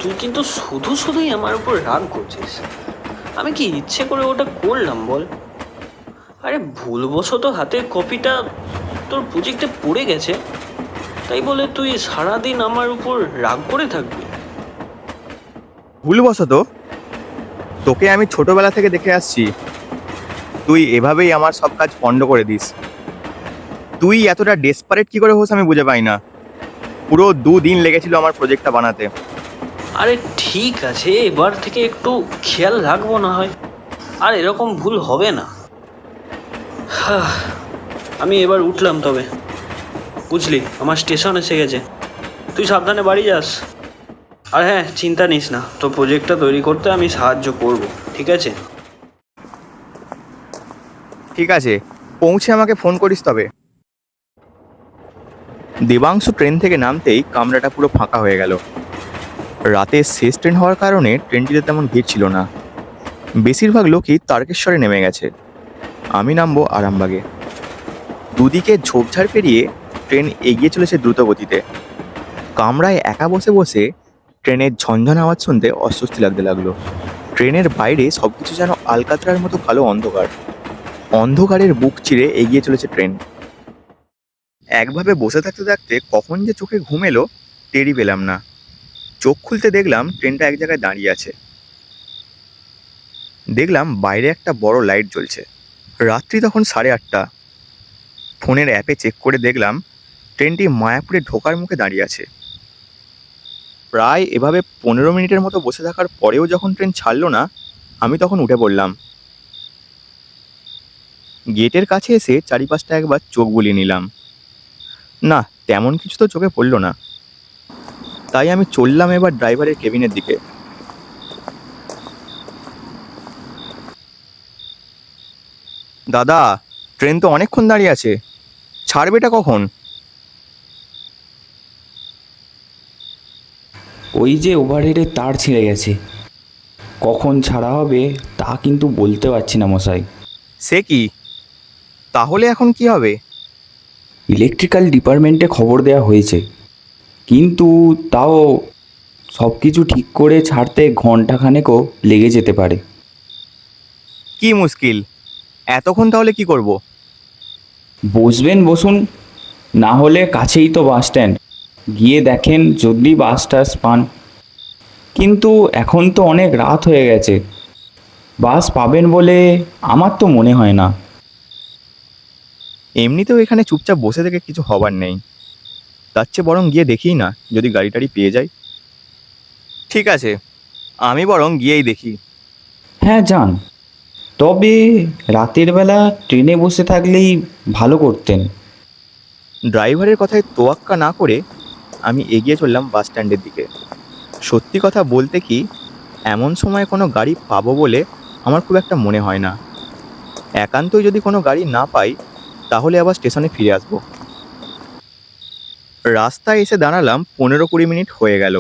তুই কিন্তু শুধু শুধুই আমার উপর রাগ করছিস। আমি কি ইচ্ছে করে ওটা করলাম বল? আরে ভুলবশত হাতের কপিটা তোর প্রজেক্টে পড়ে গেছে, তাই বলে তুই সারাদিন আমার উপর রাগ করে থাকবি? ভুলবশত? তোকে আমি ছোটবেলা থেকে দেখে আসছি তুই এভাবেই আমার সব কাজ পণ্ড করে দিস। তুই এতটা ডেসপারেট কি করে হোস আমি বুঝে পাই না। পুরো 2 দিন লেগেছিল আমার প্রজেক্টটা বানাতে। আরে ঠিক আছে, এবার থেকে একটু খেয়াল রাখবো না হয়, আর এরকম ভুল হবে না। আমি এবার উঠলাম, তবে বুঝলি আমার স্টেশন এসে গেছে, তুই সাবধানে বাড়ি যাস। আর হ্যাঁ, চিন্তা নিস না, তোর প্রজেক্টটা তৈরি করতে আমি সাহায্য করব, ঠিক আছে? ঠিক আছে, পৌঁছে আমাকে ফোন করিস তবে। দেবাংশু ট্রেন থেকে নামতেই কামরাটা পুরো ফাঁকা হয়ে গেল। রাতের শেষ ট্রেন হওয়ার কারণে ট্রেনটিতে তেমন ভিড় ছিল না। বেশিরভাগ লোকই তারকেশ্বরে নেমে গেছে। আমি নামবো আরামবাগে। দুদিকে ঝোপঝাড় পেরিয়ে ট্রেন এগিয়ে চলেছে দ্রুত গতিতে। কামরায় একা বসে বসে ট্রেনের ঝনঝন আওয়াজ শুনতে অস্বস্তি লাগতে লাগলো। ট্রেনের বাইরে সবকিছু যেন আলকাতরার মতো কালো অন্ধকার। অন্ধকারের বুক চিরে এগিয়ে চলেছে ট্রেন। একভাবে বসে থাকতে থাকতে কখন যে চোখে ঘুম এলো টেরই পেলাম না। চোখ খুলতে দেখলাম ট্রেনটা এক জায়গায় দাঁড়িয়ে আছে। দেখলাম বাইরে একটা বড় লাইট জ্বলছে। রাত্রি তখন 8:30। ফোনের অ্যাপে চেক করে দেখলাম ট্রেনটি মায়াপুরে ঢোকার মুখে দাঁড়িয়ে আছে। প্রায় এভাবে 15 মিনিটের মতো বসে থাকার পরেও যখন ট্রেন ছাড়লো না, আমি তখন উঠে পড়লাম। গেটের কাছে এসে চারিপাশটা একবার চোখ বুলিয়ে নিলাম। না, তেমন কিছু তো চোখে পড়লো না। তাই আমি চললাম এবার ড্রাইভারের কেবিনের দিকে। দাদা, ট্রেন তো অনেকক্ষণ দাঁড়িয়ে আছে, ছাড়বেটা কখন? ওই যে ওভারহেডের তার ছিঁড়ে গেছে, কখন ছাড়া হবে তা কিন্তু বলতে পারছি না মশাই। সে কি? তাহলে এখন কি হবে? ইলেকট্রিক্যাল ডিপার্টমেন্টে খবর দেওয়া হয়েছে, কিন্তু তাও সব কিছু ঠিক করে ছাড়তে ঘন্টাখানেকও লেগে যেতে পারে। কি মুশকিল, এতক্ষণ তাহলে কি করব? বসবেন বসুন, না হলে কাছেই তো বাস স্ট্যান্ড, গিয়ে দেখেন যদি বাস টাস পান। কিন্তু এখন তো অনেক রাত হয়ে গেছে, বাস পাবেন বলে আমার তো মনে হয় না। এমনিতেও এখানে চুপচাপ বসে থেকে কিছু হবার নেই, তার চেয়ে বরং গিয়ে দেখিই না যদি গাড়ি টাড়ি পেয়ে যাই। ঠিক আছে, আমি বরং গিয়েই দেখি। হ্যাঁ যান, তবে রাতের বেলা ট্রেনে বসে থাকলেই ভালো করতেন। ড্রাইভারের কথায় তোয়াক্কা না করে আমি এগিয়ে চললাম বাস স্ট্যান্ডের দিকে। সত্যি কথা বলতে কি, এমন সময় কোনো গাড়ি পাবো বলে আমার খুব একটা মনে হয় না। একান্তই যদি কোনো গাড়ি না পাই তাহলে আবার স্টেশনে ফিরে আসবো। রাস্তায় এসে দাঁড়ালাম, 15-20 মিনিট হয়ে গেল।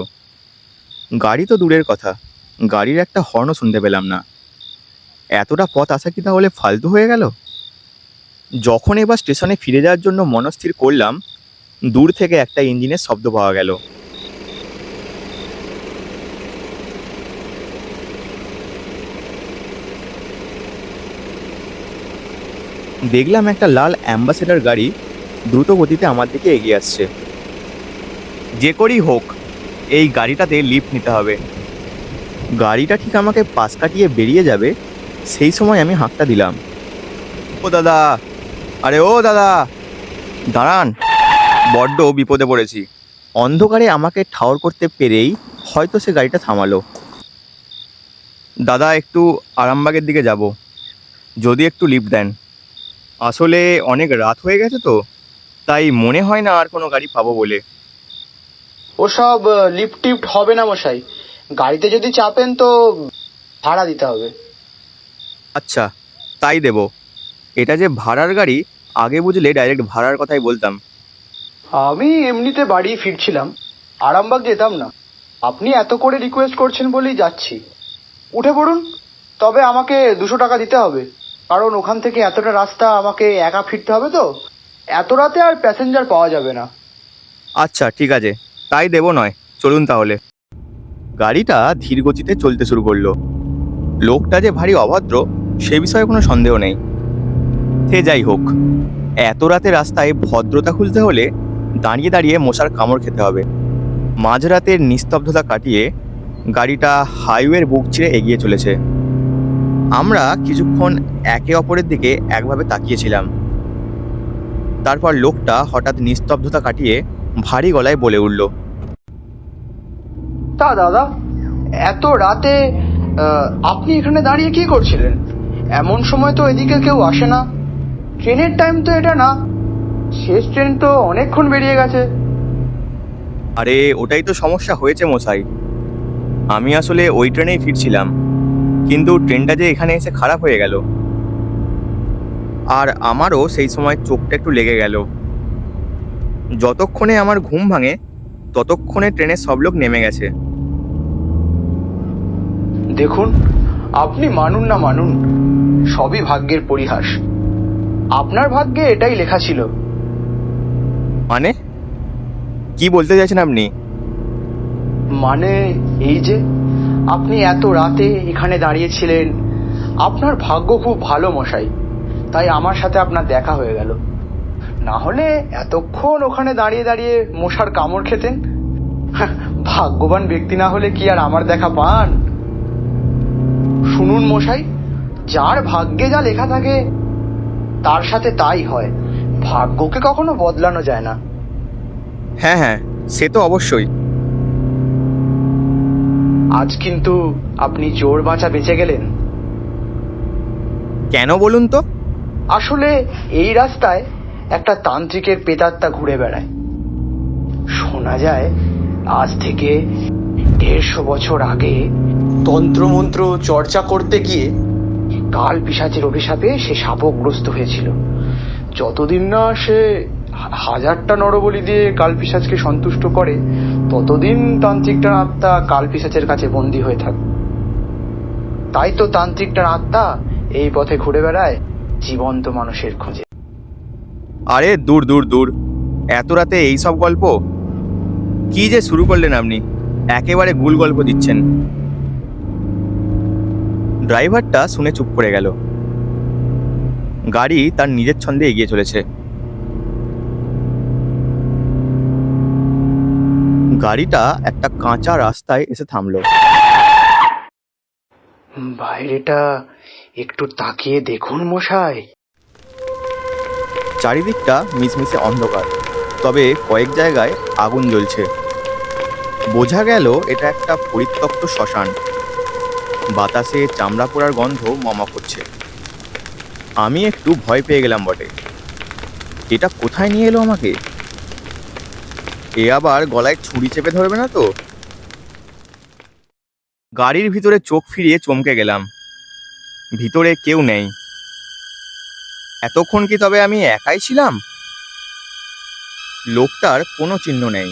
গাড়ি তো দূরের কথা, গাড়ির একটা হর্নও শুনতে পেলাম না। এতটা পথ আসা কি তাহলে ফালতু হয়ে গেল? যখন এবার স্টেশনে ফিরে যাওয়ার জন্য মনস্থির করলাম, দূর থেকে একটা ইঞ্জিনের শব্দ পাওয়া গেল। দেখলাম একটা লাল অ্যাম্বাসেডর গাড়ি দ্রুত গতিতে আমার দিকে এগিয়ে আসছে। যে করেই হোক এই গাড়িটাতে লিফট নিতে হবে। গাড়িটা ঠিক আমাকে পাশ কাটিয়ে বেরিয়ে যাবে, সেই সময় আমি হাঁকটা দিলাম, ও দাদা, আরে ও দাদা, দাঁড়ান, বড্ড বিপদে পড়েছি। অন্ধকারে আমাকে ঠাউর করতে পেরেই হয়তো সে গাড়িটা থামালো। দাদা, একটু আরামবাগের দিকে যাব, যদি একটু লিফট দেন। আসলে অনেক রাত হয়ে গেছে তো, তাই মনে হয় না আর কোনো গাড়ি পাবো বলে। ওসব লিফট টিফট হবে না মশাই, গাড়িতে যদি চাপেন তো ভাড়া দিতে হবে। আচ্ছা, তাই দেব। এটা যে ভাড়ার গাড়ি, আগে বুঝলে ডাইরেক্ট ভাড়ার কথাই বলতাম। আমি এমনিতে বাড়ি ফিরছিলাম, আরামবাগ যেতাম না। আপনি এত করে রিকোয়েস্ট করছেন বলেই যাচ্ছি। উঠে পড়ুন, তবে আমাকে 200 টাকা দিতে হবে, কারণ ওখান থেকে এতটা রাস্তা আমাকে একা ফিরতে হবে তো। এত রাতে আর প্যাসেঞ্জার পাওয়া যাবে না। আচ্ছা ঠিক আছে, তাই দেবো নয়, চলুন তাহলে। গাড়িটা ধীর গতিতে চলতে শুরু করলো। লোকটা যে ভারী অভদ্র সে বিষয়ে কোনো সন্দেহ নেই। সে যাই হোক, এত রাতে রাস্তায় ভদ্রতা খুঁজতে হলে দাঁড়িয়ে দাঁড়িয়ে মশার কামড় খেতে হবে। মাঝরাতের নিস্তব্ধতা কাটিয়ে গাড়িটা হাইওয়ের বুক চিরে এগিয়ে চলেছে। আমরা কিছুক্ষণ একে অপরের দিকে একভাবে তাকিয়েছিলাম। তারপর লোকটা হঠাৎ নিস্তব্ধতা কাটিয়ে ভারী গলায় বলে উঠল, তা দাদা, এত রাতে আপনি এখানে দাঁড়িয়ে কি করছিলেন? এমন সময় তো এদিকে কেউ আসে না। ট্রেনের টাইম তো এটা না। শেষ ট্রেন তো অনেকক্ষণ বেরিয়ে গেছে। আরে ওটাই তো সমস্যা হয়েছে মশাই। আমি আসলে ওই ট্রেনেই ফিরছিলাম, কিন্তু ট্রেনটা যে এখানে এসে খারাপ হয়ে গেল। আর আমারও সেই সময় চোখটা একটু লেগে গেল। যতক্ষণে আমার ঘুম ভাঙে ততক্ষণে ট্রেনের সব লোক নেমে গেছে। দেখুন, আপনি মানুন না মানুন, সবই ভাগ্যের পরিহাস। আপনার ভাগ্যে এটাই লেখা ছিল। মানে কি বলতে চাইছেন আপনি? মানে এই যে আপনি এত রাতে এখানে দাঁড়িয়েছিলেন, আপনার ভাগ্য খুব ভালো মশাই, তাই আমার সাথে আপনার দেখা হয়ে গেল। না হলে এতক্ষণ ওখানে দাঁড়িয়ে দাঁড়িয়ে মশার কামড় খেতেন। ভাগ্যবান ব্যক্তি না হলে কি আর আমার দেখা পান? শুনুন মশাই, যার ভাগ্যে যা লেখা থাকে তার সাথে তাই হয়। ভাগ্যকে কখনো বদলানো যায় না। হ্যাঁ হ্যাঁ, সে তো অবশ্যই। আজ কিন্তু আপনি জোর বাঁচা বেঁচে গেলেন। কেন বলুন তো? আসলে এই রাস্তায় একটা তান্ত্রিকের প্রেতাত্মা ঘুরে বেড়ায়। শোনা যায় আজ থেকে 150 বছর আগে তন্ত্রমন্ত্র চর্চা করতে গিয়ে কাল পিশাচের অভিশাপে সে শাপগ্রস্ত হয়েছিল। যতদিন না সে 1000টা নরবলি দিয়ে কাল পিশাচকে সন্তুষ্ট করে, ততদিন তান্ত্রিকটার আত্মা কাল পিশাচের কাছে বন্দী হয়ে থাকে। তাই তো তান্ত্রিকটার আত্মা এই পথে ঘুরে বেড়ায় জীবন্ত মানুষের খোঁজে। আরে দূর দূর দূর, এত রাতে এই সব গল্প কি যে শুরু করলেন আপনি! একেবারে গুল গল্প দিচ্ছেন। ড্রাইভারটা শুনে চুপ করে গেল। গাড়ি তার নিজের ছন্দে এগিয়ে চলেছে। গাড়িটা একটা কাঁচা রাস্তায় এসে থামলো। বাইরেটা একটু তাকিয়ে দেখুন মশাই। চারিদিকটা মিশমিশে অন্ধকার, তবে কয়েক জায়গায় আগুন জ্বলছে। বোঝা গেল এটা একটা পরিত্যক্ত শ্মশান। বাতাসে চামড়া পোড়ার গন্ধ মমা করছে। আমি একটু ভয় পেয়ে গেলাম বটে। এটা কোথায় নিয়ে এলো আমাকে? এ আবার গলায় ছুরি চেপে ধরবে না তো? গাড়ির ভিতরে চোখ ফিরিয়ে চমকে গেলাম। ভিতরে কেউ নেই। এতক্ষণ কি তবে আমি একাই ছিলাম? লোকটার কোনো চিহ্ন নেই।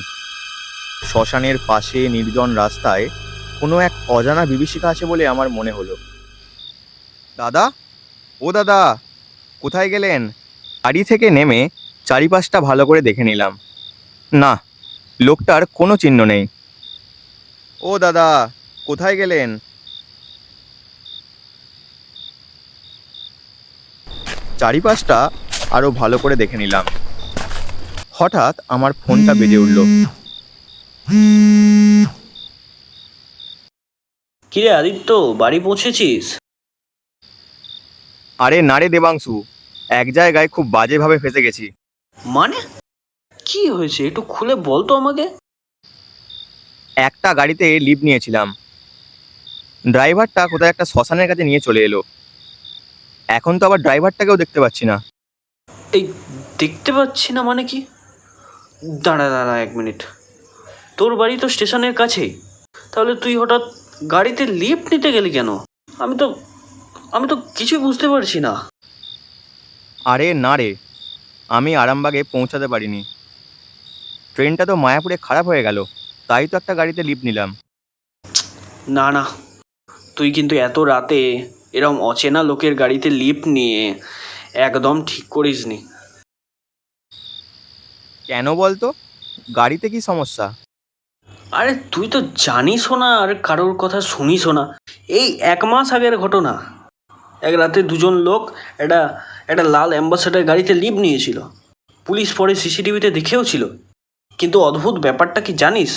শ্মশানের পাশে নির্জন রাস্তায় কোনো এক অজানা বিভীষিকা আছে বলে আমার মনে হলো। দাদা, ও দাদা, কোথায় গেলেন? গাড়ি থেকে নেমে চারিপাশটা ভালো করে দেখে নিলাম। না, লোকটার কোনো চিহ্ন নেই। ও দাদা, কোথায় গেলেন? চারিপাশটা আরো ভালো করে দেখে নিলাম। হঠাৎ আমার ফোনটা বেজে উঠল। কিরে আদিত্য, বাড়ি পৌঁছেছিস? আরে না রে দেবাংশু, এক জায়গায় খুব বাজেভাবে ফেঁসে গেছি। মানে কি হয়েছে, একটু খুলে বল তো আমাকে। একটা গাড়িতে লিভ নিয়েছিলাম। ড্রাইভারটা কোথায় একটা শ্মশানের কাছে নিয়ে চলে এলো। এখন তো আবার ড্রাইভারটাকেও দেখতে পাচ্ছি না। এই দেখতে পাচ্ছি না মানে কি? দাঁড়া দাঁড়া 1 মিনিট। তোর বাড়ি তো স্টেশনের কাছেই, তাহলে তুই হঠাৎ গাড়িতে লিফট নিতে গেলি কেন? আমি তো কিছুই বুঝতে পারছি না। আরে না রে, আমি আরামবাগে পৌঁছাতে পারিনি। ট্রেনটা তো মায়াপুরে খারাপ হয়ে গেল, তাই তো একটা গাড়িতে লিভ নিলাম। না না, তুই কিন্তু এত রাতে এরম অচেনা লোকের গাড়িতে লিফট নিয়ে একদম ঠিক করিসনি। কেন বলতো? গাড়িতে কি সমস্যা? আরে তুই তো জানিসও না আর কারোর কথা শুনিসও না। এই 1 মাস আগের ঘটনা। এক রাতে দুজন লোক একটা একটা লাল অ্যাম্বাসেডার গাড়িতে লিভ নিয়েছিল। পুলিশ পরে সিসিটিভিতে দেখেও ছিল। কিন্তু অদ্ভুত ব্যাপারটা কি জানিস?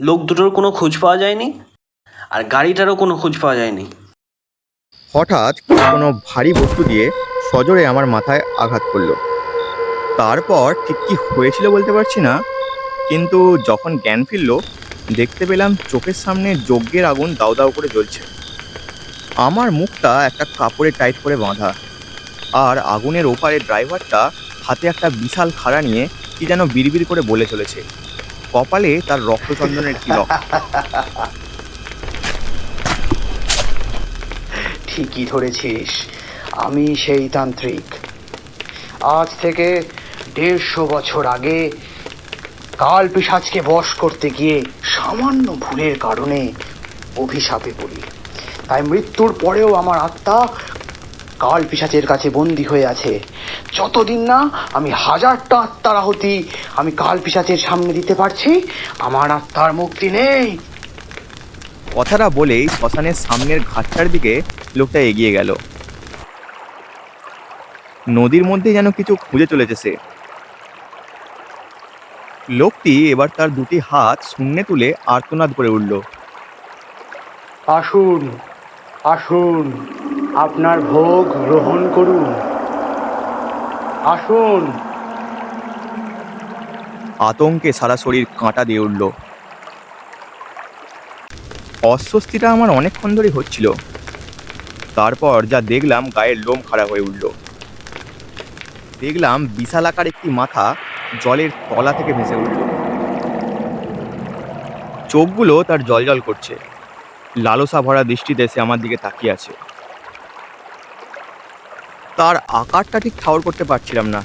লোক দুটোর কোনো খোঁজ পাওয়া যায়নি, আর গাড়িটারও কোনো খোঁজ পাওয়া যায়নি। হঠাৎ কোনো ভারী বস্তু দিয়ে সজোরে আমার মাথায় আঘাত করলো। তারপর ঠিক কি হয়েছিল বলতে পারছি না, কিন্তু যখন জ্ঞান ফিরল দেখতে পেলাম চোখের সামনে যজ্ঞের আগুন দাউ দাউ করে জ্বলছে। আমার মুখটা একটা কাপড়ে টাইট করে বাঁধা, আর আগুনের ওপারে ড্রাইভারটা হাতে একটা বিশাল খাড়া নিয়ে কি যেন বিড়বিড় করে বলে চলেছে। কপালে তার রক্তচন্দনের তিলক। ঠিকই ধরেছিস, আমি সেই তান্ত্রিক। আজ থেকে 150 বছর আগে কাল পিশাচকে বশ করতে গিয়ে সামান্য ভুলের কারণে অভিশাপে পড়ি। তাই মৃত্যুর পরেও আমার আত্মা কাল পিশাচের কাছে বন্দী হয়ে আছে। যতদিন না আমি 1000টা আত্মার আহুতি আমি কাল পিশাচের সামনে দিতে পারছি, আমার আত্মার মুক্তি নেই। কথাটা বলেই শ্মশানের সামনের ঘাটটার দিকে লোকটা এগিয়ে গেল। নদীর মধ্যে যেন কিছু খুঁজে চলেছে সে। লোকটি এবার তার দুটি হাত শূন্যে তুলে আর্তনাদ করে উঠল। আসুন, আসুন, আপনার ভোগ গ্রহণ করুন। আসুন। আতঙ্কে সারা শরীর কাঁটা দিয়ে উঠল। অস্বস্তিটা আমার অনেকক্ষণ ধরেই হচ্ছিল। তারপর যা দেখলাম গায়ের লোম খারাপ হয়ে উঠল। দেখলাম বিশালাকার একটি মাথা জলের তলা থেকে ভেসে উঠল। চোখগুলো তার জলজল করছে, লালসা ভরা দৃষ্টিতে সে আমার দিকে তাকিয়ে আছে। তার আকারটা ঠিক ঠাউর করতে পারছিলাম না,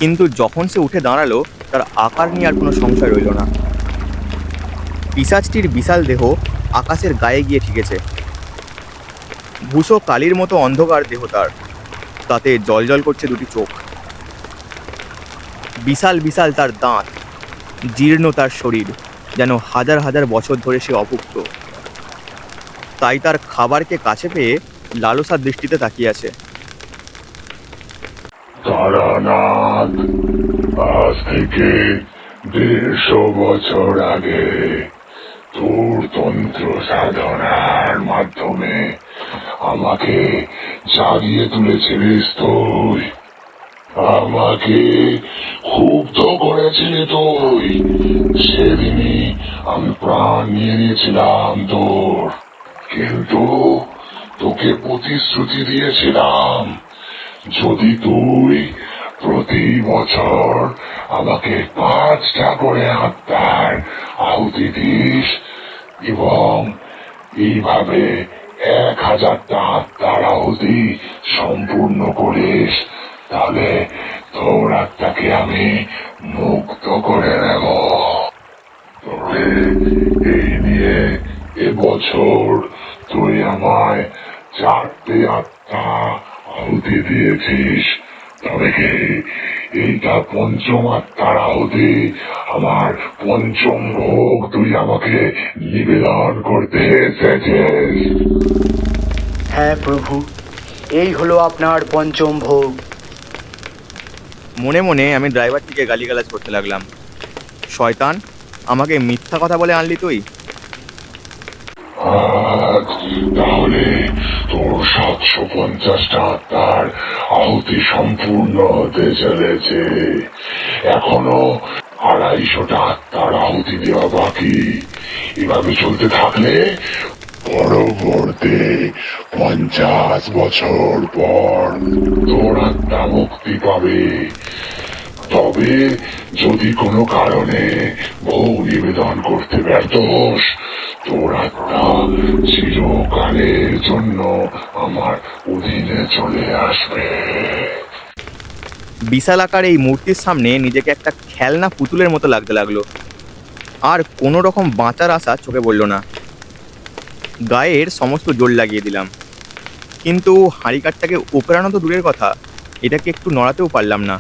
কিন্তু যখন সে উঠে দাঁড়ালো তার আকার নিয়ে আর কোনো সংশয় রইল না। পিশাচটির বিশাল দেহ আকাশের গায়ে গিয়ে ঠেকেছে। ভূষো কালির মতো অন্ধকার দেহ তার, তাতে জলজল করছে দুটি চোখ। বিশাল বিশাল তার দাঁত, জীর্ণ তার শরীর, যেন হাজার হাজার বছর ধরে সে অভুক্ত। তাই তার খাবারকে কাছে পেয়ে লালসার দৃষ্টিতে তাকিয়ে আছে। তারানাথ, আজ থেকে 150 বছর আগে তোর তন্ত্র সাধনার মাধ্যমে আমাকে জাগিয়ে তুলেছিলিস তুই। আমাকে ক্ষুব্ধ করেছিলি তুই। সেদিনই আমি প্রাণ নিয়ে নিয়েছিলাম তোর, কিন্তু তোকে প্রতিশ্রুতি দিয়েছিলাম যদি তুই প্রতি বছর আমাকে 5টা করে আত্মার আহুতি দিস এবং এইভাবে 1000টা আত্মার আহুতি সম্পূর্ণ করিস, তাহলে তোর আত্মাকে আমি মুক্ত করে নেব। তবে এই নিয়ে এবছর তুই আমায় 4টে আত্মা আহুতি দিয়েছিস, তবে কি এইটা 5ম আত্মার আহুতি? আমার 5ম ভোগ তুই আমাকে নিবেদন করতে এসেছিস? হ্যাঁ প্রভু, এই হলো আপনার 5ম ভোগ। মনে মনে আমি ড্রাইভারটিকে গালিগালাজ করতে লাগলাম। শয়তান, আমাকে মিথ্যা কথা বলে আনলি তুই। আজ তাহলে তোর 750টা আত্মার আহুতি সম্পূর্ণ হতে চলেছে। এখনো 250টা আত্মার আহুতি দেওয়া বাকি। এভাবে চলতে থাকলে পরবর্তী 50 বছর পর তোর আত্মা মুক্তি পাবে। তবে যদি কোনো কারণে ভোগ নিবেদন করতে ব্যর্থ হোস, তোর আত্মা চিরকালের জন্য আমার অধীনে চলে আসবে। বিশাল আকার এই মূর্তির সামনে নিজেকে একটা খেলনা পুতুলের মতো লাগতে লাগলো। আর কোনো রকম বাঁচার আশা চোখে পড়ল না। গায়ের সমস্ত জোর লাগিয়ে দিলাম, কিন্তু হাঁড়িকাঠটাকে উপড়ানো তো দূরের কথা, এটাকে একটু নড়াতেও পারলাম না।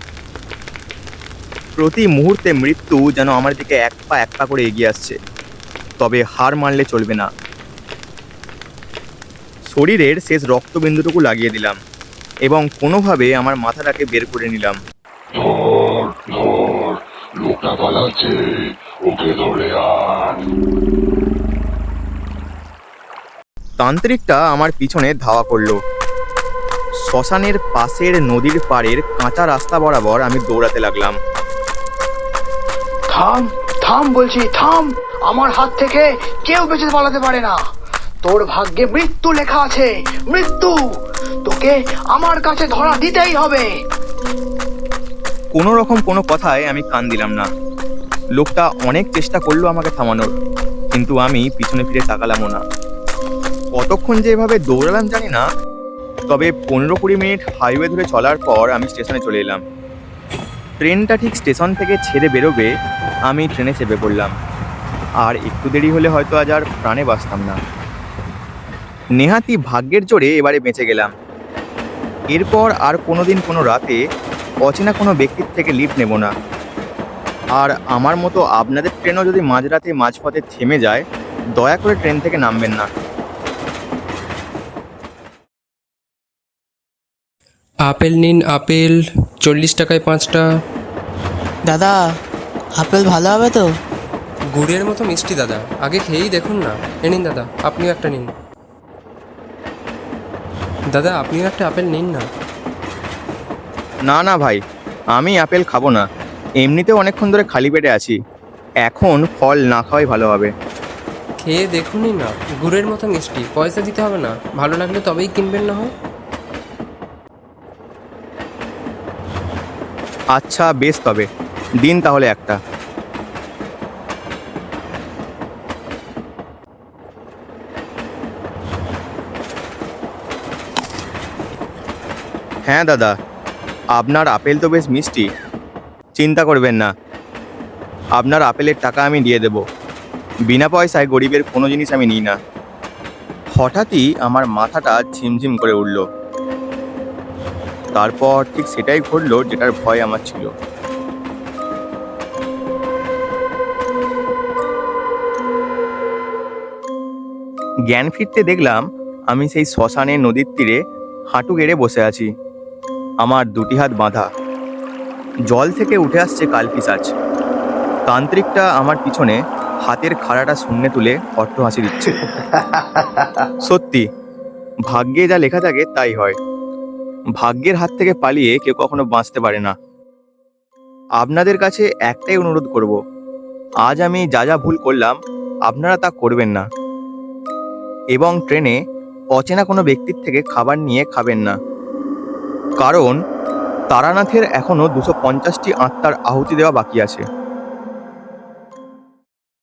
প্রতি মুহূর্তে মৃত্যু যেন আমার দিকে এক পা করে এগিয়ে আসছে। তবে হার মানলে চলবে না। শরীরের শেষ রক্তবিন্দুটুকু লাগিয়ে দিলাম এবং কোনোভাবে আমার মাথাটাকে বের করে নিলাম। ধর ধর, লোকটা পালাচ্ছে, ওকে ধরে আন। তান্ত্রিকটা আমার পিছনে ধাওয়া করলো। শ্মশানের পাশের নদীর পাড়ের কাঁচা রাস্তা বরাবর আমি দৌড়াতে লাগলাম। থাম থাম বলছি, থাম। আমার হাত থেকে কেউ বেঁচে পালাতে পারে না। তোর ভাগ্যে মৃত্যু লেখা আছে, মৃত্যু। তোকে আমার কাছে ধরা দিতেই হবে। কোনো রকম কোনো কথায় আমি কান দিলাম না। লোকটা অনেক চেষ্টা করলো আমাকে থামানোর, কিন্তু আমি পিছনে ফিরে তাকালামও না। কতক্ষণ যে এভাবে দৌড়ালাম জানি না, তবে 15-20 মিনিট হাইওয়ে ধরে চলার পর আমি স্টেশনে চলে এলাম। ট্রেনটা ঠিক স্টেশন থেকে ছেড়ে বেরোবে, আমি ট্রেনে চেপে পড়লাম। আর একটু দেরি হলে হয়তো আজ আর প্রাণে বাঁচতাম না। নেহাতি ভাগ্যের জোরে এবারে বেঁচে গেলাম। এরপর আর কোনোদিন কোনো রাতে অচেনা কোনো ব্যক্তির থেকে লিফট নেব না। আর আমার মতো আপনাদের ট্রেনও যদি মাঝরাতে মাঝপথে থেমে যায়, দয়া করে ট্রেন থেকে নামবেন না। আপেল নিন, আপেল 40 টাকায় 5টা। দাদা, আপেল ভালো হবে তো? গুড়ের মতো মিষ্টি দাদা, আগে খেয়েই দেখুন না। এ নিন দাদা, আপনিও একটা নিন। দাদা, আপনিও একটা আপেল নিন না। না না ভাই, আমি আপেল খাবো না। এমনিতেও অনেকক্ষণ ধরে খালি পেটে আছি। এখন ফল না খাওয়াই ভালো হবে। খেয়ে দেখুনই না, গুড়ের মতো মিষ্টি, পয়সা দিতে হবে না। ভালো লাগলে তবেই কিনবেন না হয়। আচ্ছা বেশ, তবে দিন তাহলে একটা। হ্যাঁ দাদা, আপনার আপেল তো বেশ মিষ্টি। চিন্তা করবেন না, আপনার আপেলের টাকা আমি দিয়ে দেব। বিনা পয়সায় গরিবের কোনো জিনিস আমি নিই না। হঠাৎই আমার মাথাটা ঝিমঝিম করে উঠল। তারপর ঠিক সেটাই ঘটলো যেটার ভয় আমার ছিল। জ্ঞান ফিরতে দেখলাম আমি সেই শ্মশানের নদীর তীরে হাঁটু গেড়ে বসে আছি। আমার দুটি হাত বাঁধা। জল থেকে উঠে আসছে কালপিশাচ। তান্ত্রিকটা আমার পিছনে হাতের খাড়াটা শূন্যে তুলে অট্টহাসি দিচ্ছে। সত্যি, ভাগ্যে যা লেখা থাকে তাই হয়। ভাগ্যের হাত থেকে পালিয়ে কেউ কখনো বাঁচতে পারে না। আপনাদের কাছে একটাই অনুরোধ করব, আজ আমি যা যা ভুল করলাম আপনারা তা করবেন না। এবং ট্রেনে অচেনা কোনো ব্যক্তির থেকে খাবার নিয়ে খাবেন না। কারণ তারানাথের এখনো 250টি আত্মার আহুতি দেওয়া বাকি আছে।